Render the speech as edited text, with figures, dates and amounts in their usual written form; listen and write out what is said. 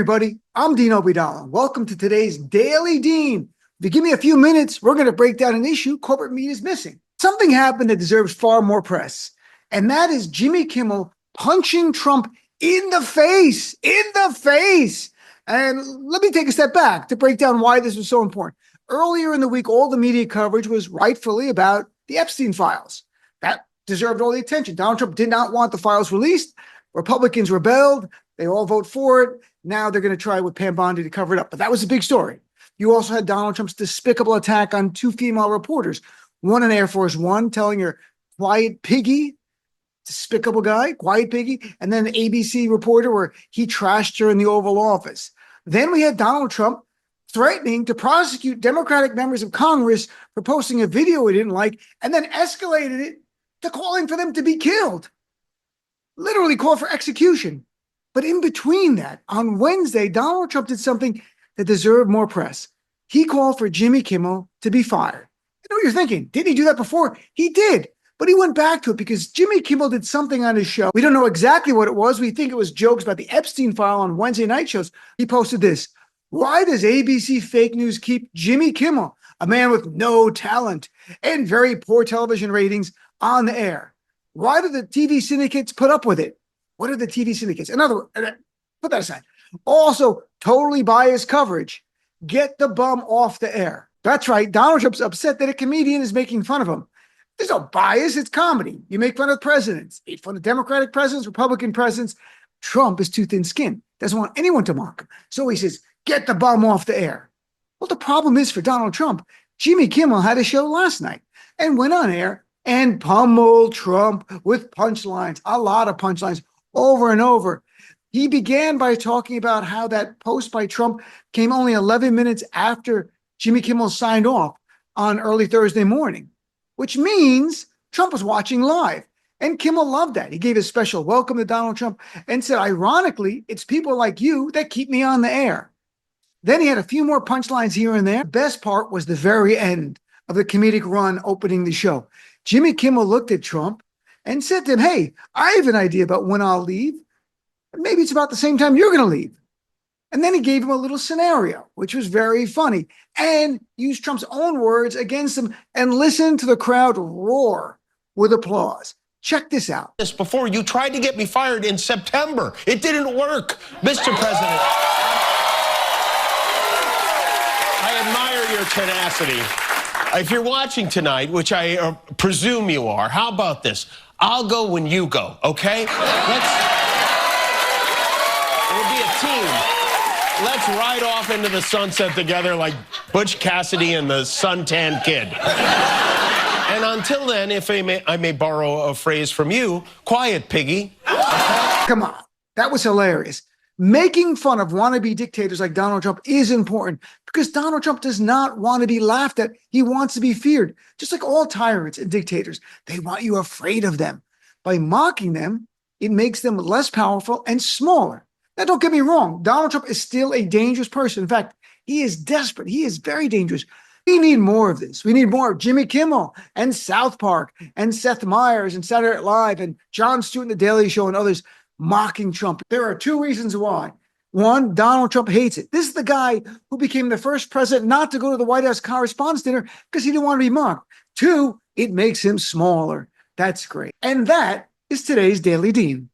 Everybody, I'm Dean Obidala. Welcome to today's Daily Dean. If you give me a few minutes, we're going to break down an issue corporate media is missing. Something happened that deserves far more press, and that is Jimmy Kimmel punching Trump in the face, And let me take a step back to break down why this was so important. Earlier in the week, all the media coverage was rightfully about the Epstein files. That deserved all the attention. Donald Trump did not want the files released. Republicans rebelled. They all vote for it. Now they're going to try with Pam Bondi to cover it up. But that was a big story. You also had Donald Trump's despicable attack on two female reporters, one in Air Force One telling her quiet piggy, despicable guy, quiet piggy, and then an ABC reporter where he trashed her in the Oval Office. Then we had Donald Trump threatening to prosecute Democratic members of Congress for posting a video he didn't like, and then escalated it to calling for them to be killed. Literally called for execution. But in between that, on Wednesday, Donald Trump did something that deserved more press. He called for Jimmy Kimmel to be fired. You know what you're thinking? Didn't he do that before? He did. But he went back to it because Jimmy Kimmel did something on his show. We don't know exactly what it was. We think it was jokes about the Epstein file on Wednesday night shows. He posted this. Why does ABC fake news keep Jimmy Kimmel, a man with no talent and very poor television ratings, on the air? Why do the TV syndicates put up with it? What are the TV syndicates? In other words, put that aside. Also, totally biased coverage. Get the bum off the air. That's right. Donald Trump's upset that a comedian is making fun of him. There's no bias. It's comedy. You make fun of presidents. Make fun of Democratic presidents, Republican presidents. Trump is too thin-skinned. Doesn't want anyone to mock him. So he says, get the bum off the air. Well, the problem is for Donald Trump, Jimmy Kimmel had a show last night and went on air and pummeled Trump with punchlines, a lot of punchlines, over and over. He began by talking about how that post by Trump came only 11 minutes after Jimmy Kimmel signed off on early Thursday morning, which means Trump was watching live. And Kimmel loved that. He gave a special welcome to Donald Trump and said, ironically, it's people like you that keep me on the air. Then he had a few more punchlines here and there. The best part was the very end of the comedic run opening the show. Jimmy Kimmel looked at Trump and said to him, hey, I have an idea about when I'll leave. Maybe it's about the same time you're going to leave. And then he gave him a little scenario, which was very funny, and used Trump's own words against him and listened to the crowd roar with applause. Check this out. Before you tried to get me fired in September. It didn't work, Mr. President. I admire your tenacity. If you're watching tonight, which I presume you are, how about this? I'll go when you go, okay? We'll be a team. Let's ride off into the sunset together like Butch Cassidy and the suntan kid. And until then, if I may borrow a phrase from you, quiet, piggy. Come on, that was hilarious. Making fun of wannabe dictators like Donald Trump is important because Donald Trump does not want to be laughed at. He wants to be feared. Just like all tyrants and dictators, they want you afraid of them. By mocking them, it makes them less powerful and smaller. Now, don't get me wrong. Donald Trump is still a dangerous person. In fact, he is desperate. He is very dangerous. We need more of this. We need more of Jimmy Kimmel and South Park and Seth Meyers and Saturday Night Live and Jon Stewart and The Daily Show and others mocking Trump. There are two reasons why. One, Donald Trump hates it. This is the guy who became the first president not to go to the White House Correspondents' Dinner because he didn't want to be mocked. Two, it makes him smaller. That's great. And that is today's Daily Dean.